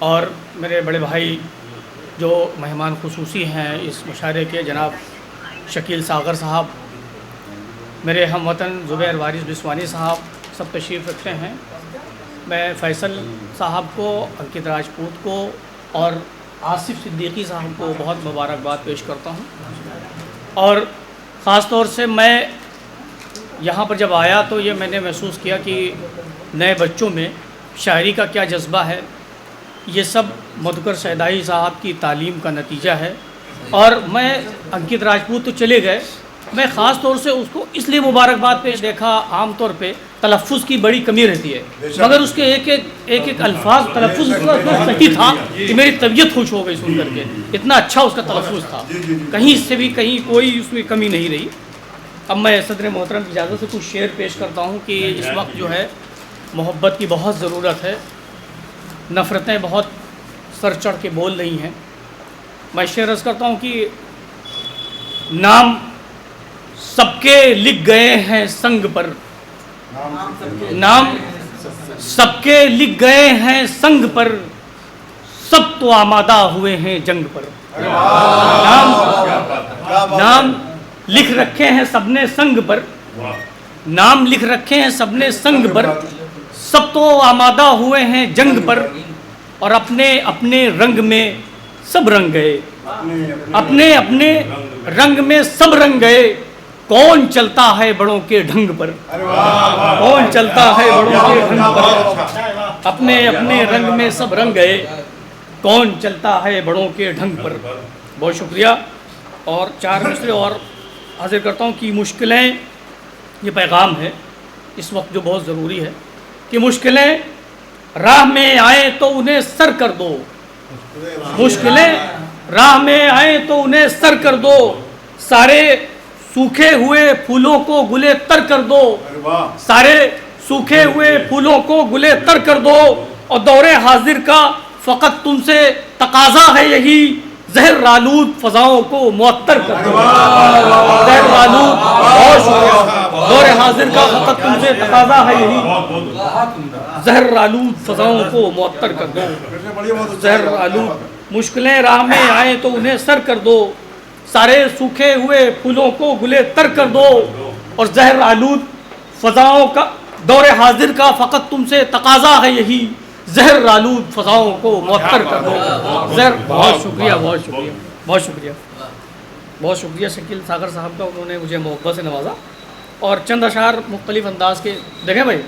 اور میرے بڑے بھائی جو مہمان خصوصی ہیں اس مشاعرے کے، جناب شکیل ساغر صاحب، میرے ہم وطن زبیر وارث بسوانی صاحب سب تشریف رکھتے ہیں۔ میں فیصل صاحب کو، انکت راجپوت کو اور آصف صدیقی صاحب کو بہت مبارکباد پیش کرتا ہوں۔ اور خاص طور سے میں یہاں پر جب آیا تو یہ میں نے محسوس کیا کہ نئے بچوں میں شاعری کا کیا جذبہ ہے۔ یہ سب مدھکر سیدائی صاحب کی تعلیم کا نتیجہ ہے۔ اور میں انکت راجپوت تو چلے گئے، میں خاص طور سے اس کو اس لیے مبارکباد پیش دیکھا، عام طور پہ تلفظ کی بڑی کمی رہتی ہے، مگر اس کے ایک ایک الفاظ تلفظ اس کا اتنا صحیح تھا کہ میری طبیعت خوش ہو گئی سن کر کے، اتنا اچھا اس کا تلفظ تھا، کہیں سے بھی کہیں کوئی اس میں کمی نہیں رہی۔ اب میں صدر محترم کی اجازت سے کچھ شعر پیش کرتا ہوں کہ اس وقت جو ہے محبت کی بہت ضرورت ہے، نفرتیں بہت سر چڑھ کے بول رہی ہیں۔ میں شعر عرض کرتا ہوں کہ نام سب کے لکھ گئے ہیں سنگ پر، نام سب کے لکھ گئے ہیں سنگ پر، سب تو آمادہ ہوئے ہیں جنگ پر۔ نام لکھ رکھے ہیں سب نے سنگ پر، نام لکھ رکھے ہیں سب نے سنگ پر، سب تو آمادہ ہوئے ہیں جنگ پر، اور اپنے اپنے رنگ میں سب رنگ گئے، اپنے اپنے رنگ میں سب رنگ گئے، کون چلتا ہے بڑوں کے ڈھنگ پر، کون چلتا ہے بڑوں کے ڈھنگ پر، اپنے اپنے رنگ میں سب رنگ گئے، کون چلتا ہے بڑوں کے ڈھنگ پر۔ بہت شکریہ۔ اور چار مصرے اور حاضر کرتا ہوں کہ مشکلیں، یہ پیغام ہے اس وقت جو بہت ضروری ہے کہ مشکلیں راہ میں آئیں تو انہیں سر کر دو، مشکلیں راہ میں آئیں تو انہیں سر کر دو، سارے سوکھے ہوئے پھولوں کو گلے تر کر دو، سارے سوکھے ہوئے پھولوں کو گلے تر کر دو، اور دور حاضر کا فقط تم سے تقاضا ہے یہی، زہر آلود فضاؤں کو معطر کر دو، زہر آلود، بہت شکریہ، دور حاضر کا فقط تم سے تقاضا ہے یہی، زہر آلود فضاؤں کو معطر کر دو، زہر آلود، مشکلیں راہ میں آئیں تو انہیں سر کر دو، سارے سوکھے ہوئے پھولوں کو گلے تر کر دو، اور زہر آلود فضاؤں کا، دور حاضر کا فقط تم سے تقاضا ہے یہی، زہر آلود فضاؤں کو معطر کر دو، زہر۔ بہت شکریہ، بہت شکریہ، بہت شکریہ، بہت شکریہ شکیل ساغر صاحب کا، انہوں نے مجھے محبت سے نوازا۔ اور چند اشعار مختلف انداز کے دیکھیں بھائی،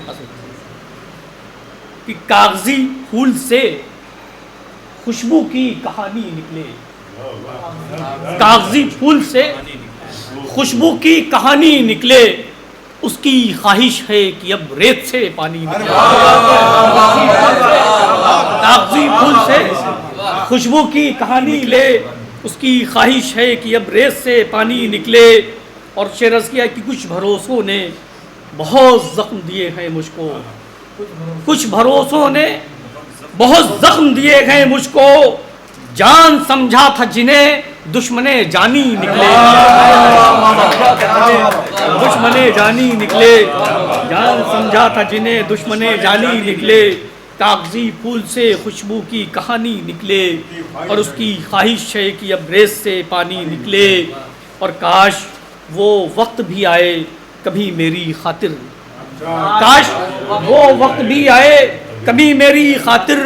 کہ کاغذی پھول سے خوشبو کی کہانی نکلے، کاغذی پھول سے خوشبو کی کہانی نکلے، اس کی خواہش ہے کہ اب ریت سے پانی نکلے، کاغذی پھول سے خوشبو کی کہانی لے، اس کی خواہش ہے کہ اب ریت سے پانی نکلے۔ اور شعر عرض کیا کہ کچھ بھروسوں نے بہت زخم دیے ہیں مجھ کو، کچھ بھروسوں نے بہت زخم دیے ہیں مجھ کو، جان سمجھا تھا جنہیں دشمنے جانی نکلے، دشمنے جانی نکلے، جان سمجھا تھا جنہیں دشمنے جانی نکلے، کاغذی پھول سے خوشبو کی کہانی نکلے، اور اس کی خواہش ہے کہ اب ریت سے پانی نکلے، اور کاش وہ وقت بھی آئے کبھی میری خاطر، کاش وہ وقت بھی آئے کبھی میری خاطر،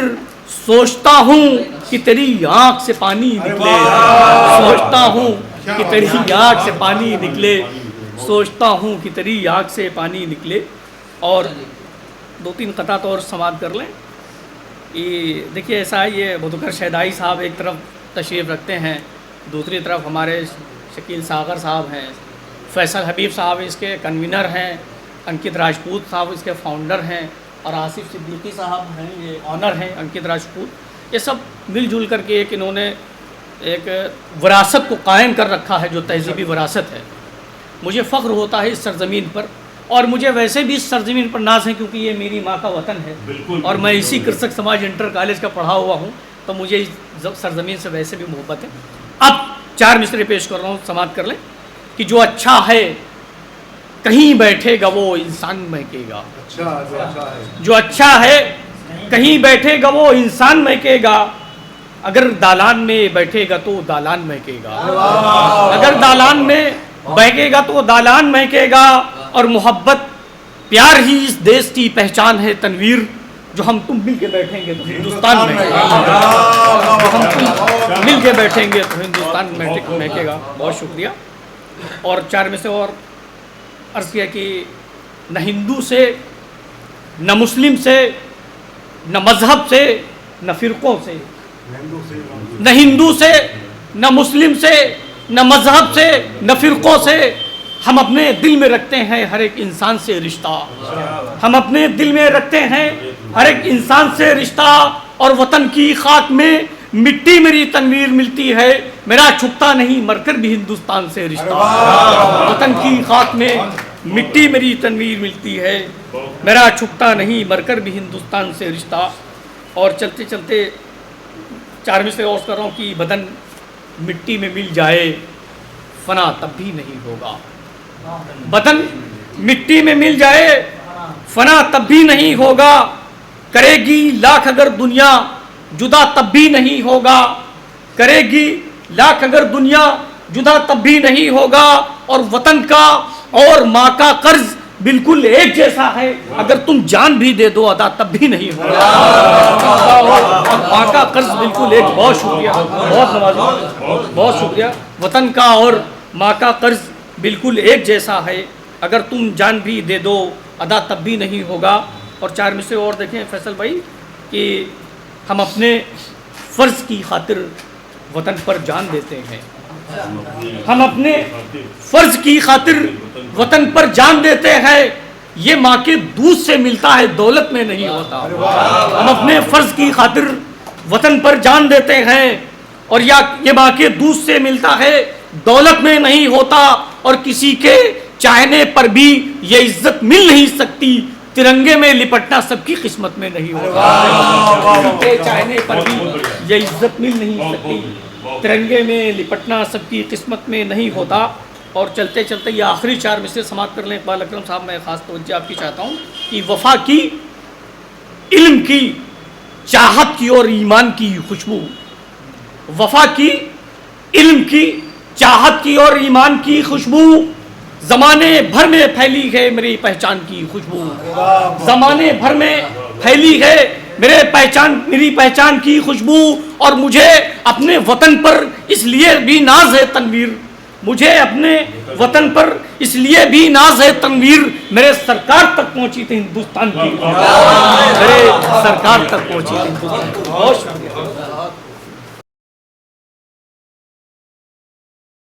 سوچتا ہوں کہ تیری آنکھ سے پانی نکلے، سوچتا ہوں کہ تیری آنکھ سے پانی نکلے، سوچتا ہوں کہ تیری آنکھ سے پانی نکلے۔ اور دو تین قطعات اور سماعت کر لیں۔ یہ دیکھیے ایسا ہے، یہ مدھکر سیدائی صاحب ایک طرف تشریف رکھتے ہیں، دوسری طرف ہمارے شکیل ساغر صاحب ہیں، فیصل حبیب صاحب اس کے کنوینر ہیں، انکت راجپوت صاحب اس کے فاؤنڈر ہیں، اور آصف صدیقی صاحب ہیں یہ آنر ہیں انکت راجپوت۔ یہ سب مل جل کر کے ایک انہوں نے ایک وراثت کو قائم کر رکھا ہے جو تہذیبی وراثت ہے۔ مجھے فخر ہوتا ہے اس سرزمین پر، اور مجھے ویسے بھی اس سرزمین پر ناز ہے کیونکہ یہ میری ماں کا وطن ہے، اور میں اسی کرسک سماج انٹر کالج کا پڑھا ہوا ہوں، تو مجھے اس سرزمین سے ویسے بھی محبت ہے۔ اب چار مصرے پیش کر رہا ہوں، سماعت کر لیں کہ جو اچھا ہے کہیں بیٹھے گا وہ انسان مہکے گا، جو اچھا ہے کہیں بیٹھے گا وہ انسان مہکے گا، اگر دالان میں بیٹھے گا تو دالان مہکے گا، اگر دالان میں بیٹھے گا تو دالان مہکے گا، اور محبت پیار ہی اس دیش کی پہچان ہے تنویر، جو ہم تم مل کے بیٹھیں گے تو ہندوستان مہکے گا، جو ہم تم مل کے بیٹھیں گے تو ہندوستان مہکے گا۔ بہت شکریہ۔ اور چار میں سے اور عرض کیا کہ نہ ہندو سے، نہ مسلم سے، نہ مذہب سے، نہ فرقوں سے، نہ ہندو سے، نہ مسلم سے، نہ مذہب سے، نہ فرقوں سے، ہم اپنے دل میں رکھتے ہیں ہر ایک انسان سے رشتہ، ہم اپنے دل میں رکھتے ہیں ہر ایک انسان سے رشتہ، اور وطن کی خاک میں مٹی میری تنویر ملتی ہے، میرا چھپتا نہیں مر کر بھی ہندوستان سے رشتہ، وطن کی خاک میں مٹی میری تنویر ملتی ہے، میرا چھپتا نہیں مر کر بھی ہندوستان سے رشتہ۔ اور چلتے چلتے چار میں سے اور کر رہا ہوں کہ بدن مٹی میں مل جائے فنا تب بھی نہیں ہوگا، بدن مٹی میں مل جائے فنا تب بھی نہیں ہوگا، کرے گی لاکھ اگر دنیا جدا تب بھی نہیں ہوگا، کرے گی لاکھ اگر دنیا جدا تب بھی نہیں ہوگا، اور وطن کا اور ماں کا قرض بالکل ایک جیسا ہے، اگر تم جان بھی دے دو ادا تب بھی نہیں ہوگا، اور ماں کا قرض بالکل ایک۔ بہت شکریہ، بہت نوازی، بہت شکریہ۔ وطن کا اور ماں کا قرض بالکل ایک جیسا ہے، اگر تم جان بھی دے دو ادا تب بھی نہیں ہوگا۔ اور چار میں سے اور دیکھیں فیصل بھائی کہ ہم اپنے فرض کی خاطر وطن پر جان دیتے ہیں، ہم اپنے فرض کی خاطر وطن پر جان دیتے ہیں، یہ ماں کے دودھ سے ملتا ہے دولت میں نہیں ہوتا، ہم اپنے فرض کی خاطر وطن پر جان دیتے ہیں، اور یہ ماں کے دودھ سے ملتا ہے دولت میں نہیں ہوتا، اور کسی کے چاہنے پر بھی یہ عزت مل نہیں سکتی، ترنگے میں لپٹنا سب کی قسمت میں نہیں ہوگا، کسی کے چاہنے پر بھی یہ عزت مل نہیں سکتی، ترنگے میں لپٹنا سب کی قسمت میں نہیں ہوتا۔ اور چلتے چلتے یہ آخری چار میں سے سماعت کر لیں اقبال اکرم صاحب، میں خاص توجہ آپ کی چاہتا ہوں کہ وفا کی، علم کی، چاہت کی اور ایمان کی خوشبو، وفا کی، علم کی، چاہت کی اور ایمان کی خوشبو، زمانے بھر میں پھیلی ہے میری پہچان کی خوشبو، زمانے بھر میں پھیلی ہے میری پہچان کی خوشبو، اور مجھے اپنے وطن پر اس لیے بھی ناز ہے تنویر، مجھے اپنے وطن پر اس لیے بھی ناز ہے تنویر، میرے سرکار تک پہنچی تھی ہندوستان کی، میرے سرکار تک پہنچی تھی ہندوستان کی۔ بہت شکریہ۔